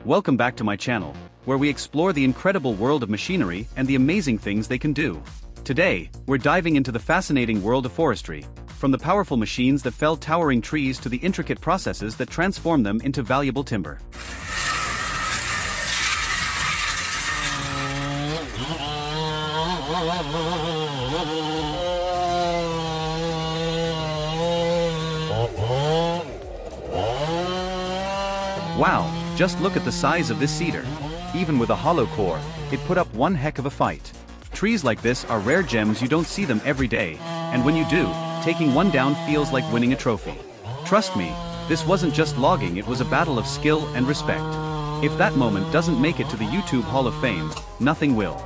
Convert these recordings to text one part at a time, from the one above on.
Welcome back to my channel, where we explore the incredible world of machinery and the amazing things they can do. Today, we're diving into the fascinating world of forestry, from the powerful machines that fell towering trees to the intricate processes that transform them into valuable timber. Wow, just look at the size of this cedar. Even with a hollow core, it put up one heck of a fight. Trees like this are rare gems, you don't see them every day, and when you do, taking one down feels like winning a trophy. Trust me, this wasn't just logging, it was a battle of skill and respect. If that moment doesn't make it to the YouTube Hall of Fame, nothing will.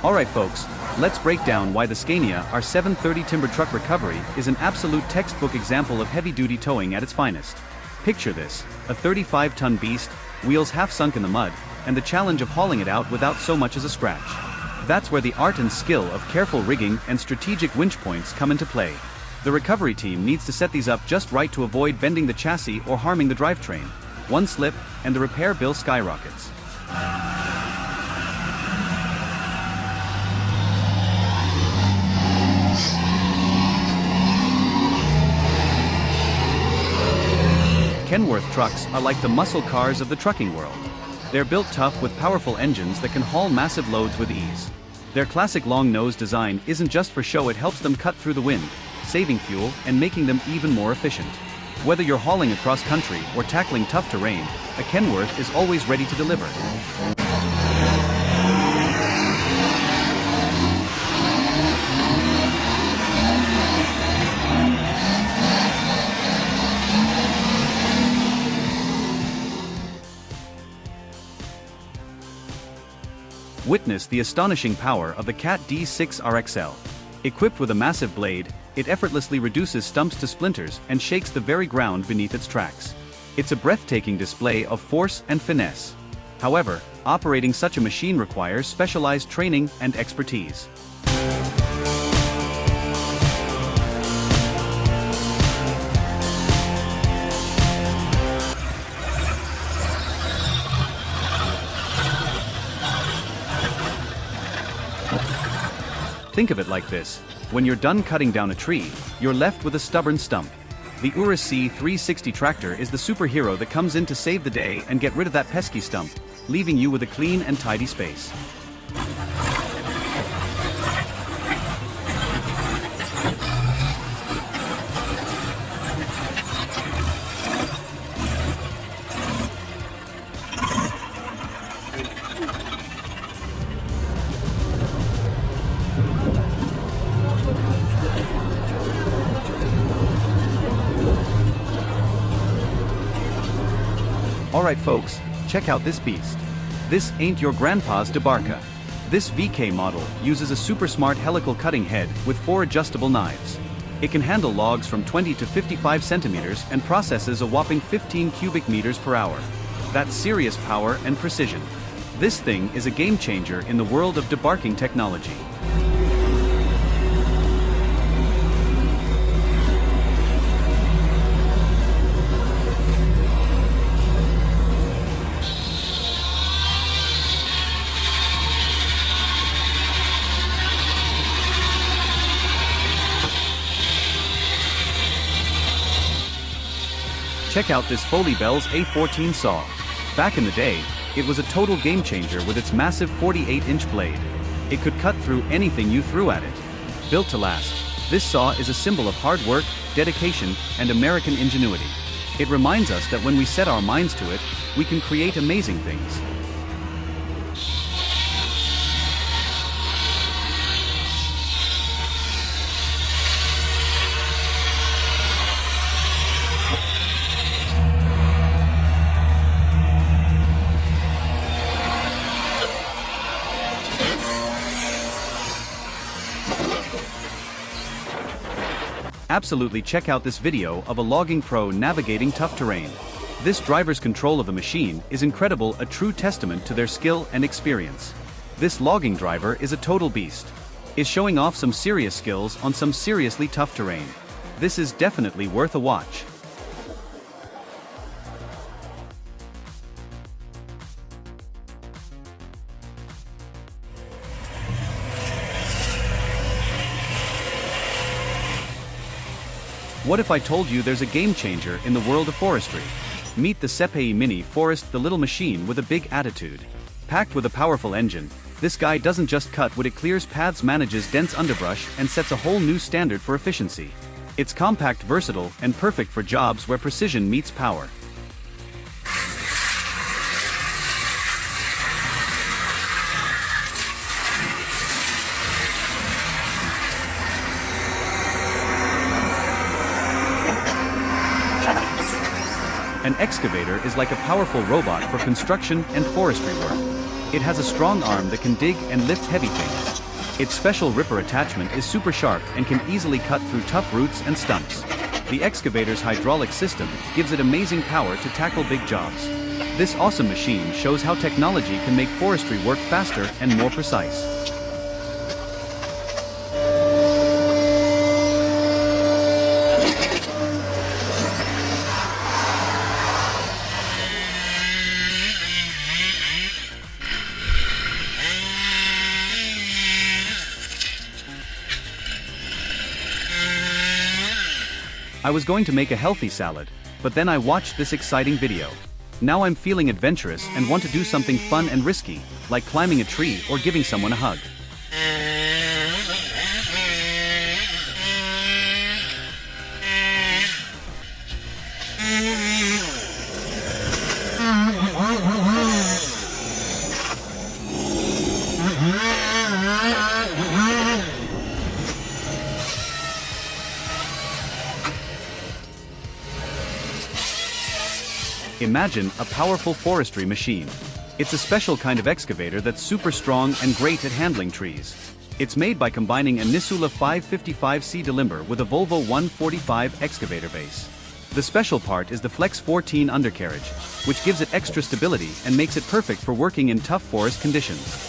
Alright folks, let's break down why the Scania R730 timber truck recovery is an absolute textbook example of heavy-duty towing at its finest. Picture this, a 35-ton beast, wheels half sunk in the mud, and the challenge of hauling it out without so much as a scratch. That's where the art and skill of careful rigging and strategic winch points come into play. The recovery team needs to set these up just right to avoid bending the chassis or harming the drivetrain. One slip, and the repair bill skyrockets. Kenworth trucks are like the muscle cars of the trucking world. They're built tough with powerful engines that can haul massive loads with ease. Their classic long-nose design isn't just for show, it helps them cut through the wind, saving fuel and making them even more efficient. Whether you're hauling across country or tackling tough terrain, a Kenworth is always ready to deliver. Witness the astonishing power of the Cat D6 RXL. Equipped with a massive blade, it effortlessly reduces stumps to splinters and shakes the very ground beneath its tracks. It's a breathtaking display of force and finesse. However, operating such a machine requires specialized training and expertise. Think of it like this, when you're done cutting down a tree, you're left with a stubborn stump. The Urus C360 tractor is the superhero that comes in to save the day and get rid of that pesky stump, leaving you with a clean and tidy space. Alright folks, check out this beast. This ain't your grandpa's debarker. This VK model uses a super smart helical cutting head with 4 adjustable knives. It can handle logs from 20 to 55 centimeters and processes a whopping 15 cubic meters per hour. That's serious power and precision. This thing is a game changer in the world of debarking technology. Check out this Foley Bell's A14 saw. Back in the day, it was a total game changer with its massive 48-inch blade. It could cut through anything you threw at it. Built to last, this saw is a symbol of hard work, dedication, and American ingenuity. It reminds us that when we set our minds to it, we can create amazing things. Absolutely check out this video of a logging pro navigating tough terrain. This driver's control of the machine is incredible, a true testament to their skill and experience. This logging driver is a total beast. Is showing off some serious skills on some seriously tough terrain. This is definitely worth a watch. What if I told you there's a game changer in the world of forestry? Meet the Sepei Mini Forest, the little machine with a big attitude. Packed with a powerful engine, this guy doesn't just cut wood, it clears paths, manages dense underbrush, and sets a whole new standard for efficiency. It's compact, versatile, and perfect for jobs where precision meets power. An excavator is like a powerful robot for construction and forestry work. It has a strong arm that can dig and lift heavy things. Its special ripper attachment is super sharp and can easily cut through tough roots and stumps. The excavator's hydraulic system gives it amazing power to tackle big jobs. This awesome machine shows how technology can make forestry work faster and more precise. I was going to make a healthy salad, but then I watched this exciting video. Now I'm feeling adventurous and want to do something fun and risky, like climbing a tree or giving someone a hug. Imagine a powerful forestry machine. It's a special kind of excavator that's super strong and great at handling trees. It's made by combining a Nisula 555C delimber with a Volvo 145 excavator base. The special part is the Flex 14 undercarriage, which gives it extra stability and makes it perfect for working in tough forest conditions.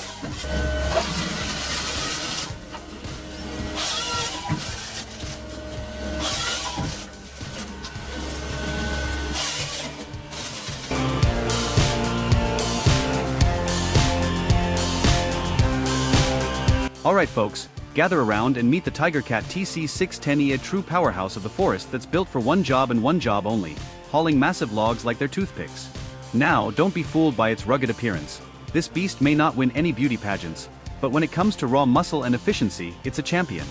Alright folks, gather around and meet the TigerCat TC610E, a true powerhouse of the forest that's built for one job and one job only, hauling massive logs like they're toothpicks. Now, don't be fooled by its rugged appearance. This beast may not win any beauty pageants, but when it comes to raw muscle and efficiency, it's a champion.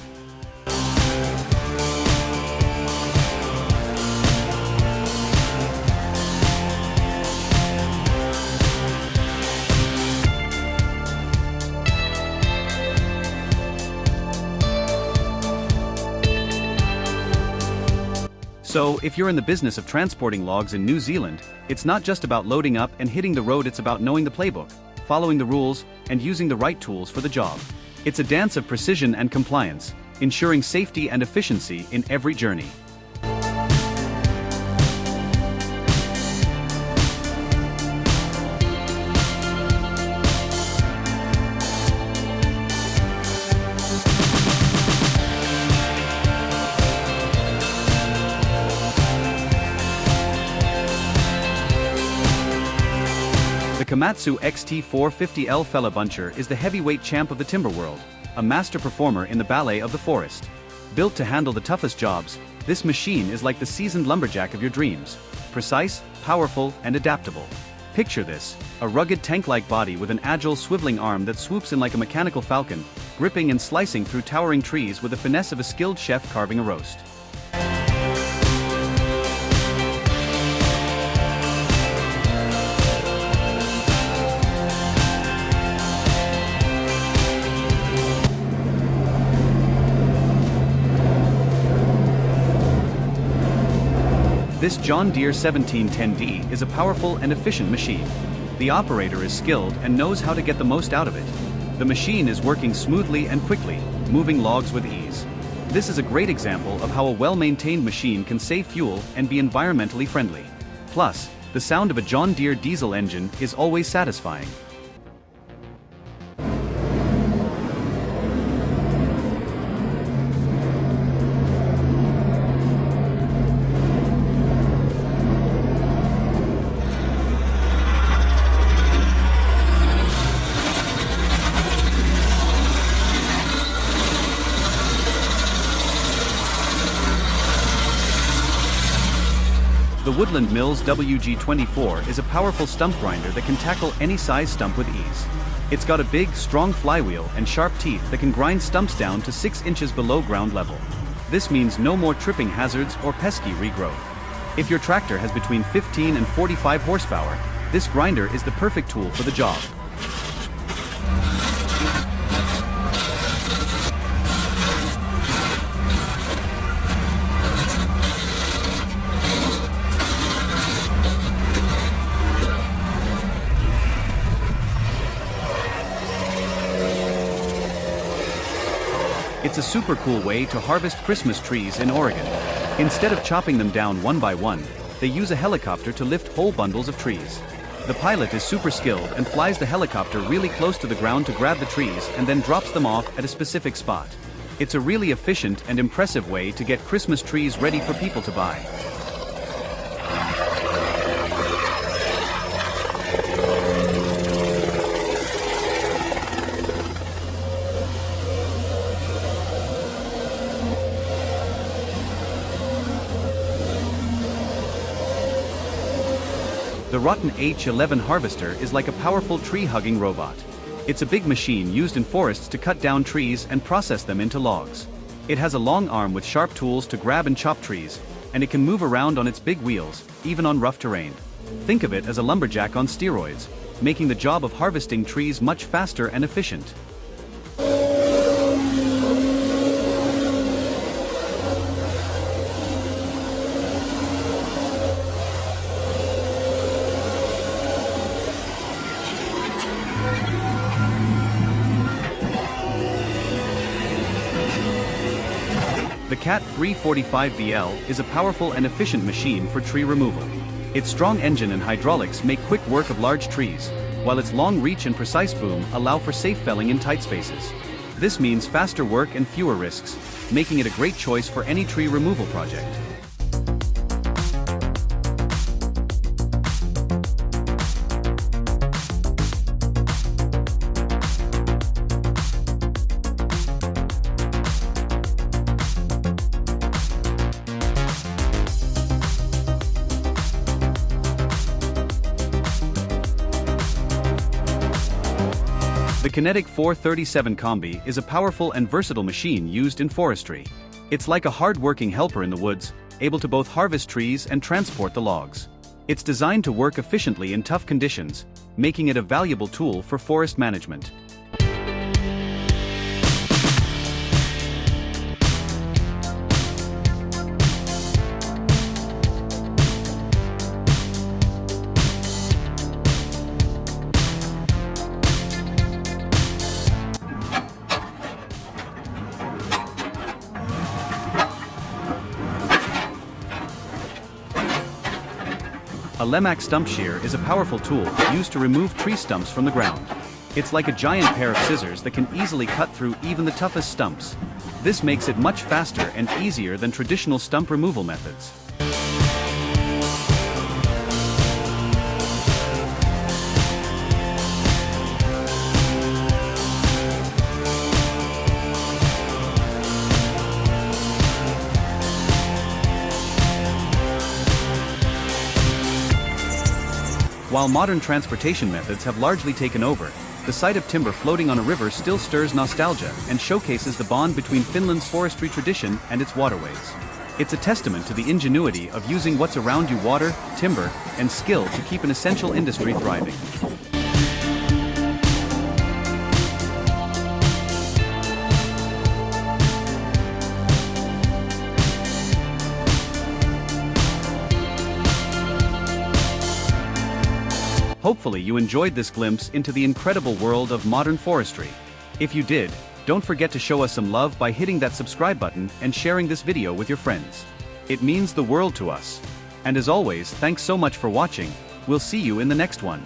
So, if you're in the business of transporting logs in New Zealand, it's not just about loading up and hitting the road, it's about knowing the playbook, following the rules, and using the right tools for the job. It's a dance of precision and compliance, ensuring safety and efficiency in every journey. The Komatsu XT450L Fella Buncher is the heavyweight champ of the timber world, a master performer in the ballet of the forest. Built to handle the toughest jobs, this machine is like the seasoned lumberjack of your dreams. Precise, powerful, and adaptable. Picture this, a rugged tank-like body with an agile swiveling arm that swoops in like a mechanical falcon, gripping and slicing through towering trees with the finesse of a skilled chef carving a roast. This John Deere 1710D is a powerful and efficient machine. The operator is skilled and knows how to get the most out of it. The machine is working smoothly and quickly, moving logs with ease. This is a great example of how a well-maintained machine can save fuel and be environmentally friendly. Plus, The sound of a John Deere diesel engine is always satisfying. The Woodland Mills WG24 is a powerful stump grinder that can tackle any size stump with ease. It's got a big, strong flywheel and sharp teeth that can grind stumps down to 6 inches below ground level. This means no more tripping hazards or pesky regrowth. If your tractor has between 15 and 45 horsepower, this grinder is the perfect tool for the job. It's a super cool way to harvest Christmas trees in Oregon. Instead of chopping them down one by one, they use a helicopter to lift whole bundles of trees. The pilot is super skilled and flies the helicopter really close to the ground to grab the trees and then drops them off at a specific spot. It's a really efficient and impressive way to get Christmas trees ready for people to buy. The Rotten H11 harvester is like a powerful tree-hugging robot. It's a big machine used in forests to cut down trees and process them into logs. It has a long arm with sharp tools to grab and chop trees, and it can move around on its big wheels, even on rough terrain. Think of it as a lumberjack on steroids, making the job of harvesting trees much faster and efficient. The CAT 345BL is a powerful and efficient machine for tree removal. Its strong engine and hydraulics make quick work of large trees, while its long reach and precise boom allow for safe felling in tight spaces. This means faster work and fewer risks, making it a great choice for any tree removal project. The Kinetic 437 Combi is a powerful and versatile machine used in forestry. It's like a hard-working helper in the woods, able to both harvest trees and transport the logs. It's designed to work efficiently in tough conditions, making it a valuable tool for forest management. A Lemax stump shear is a powerful tool used to remove tree stumps from the ground. It's like a giant pair of scissors that can easily cut through even the toughest stumps. This makes it much faster and easier than traditional stump removal methods. While modern transportation methods have largely taken over, the sight of timber floating on a river still stirs nostalgia and showcases the bond between Finland's forestry tradition and its waterways. It's a testament to the ingenuity of using what's around you: water, timber, and skill to keep an essential industry thriving. Hopefully you enjoyed this glimpse into the incredible world of modern forestry. If you did, don't forget to show us some love by hitting that subscribe button and sharing this video with your friends. It means the world to us. And as always, thanks so much for watching. We'll see you in the next one.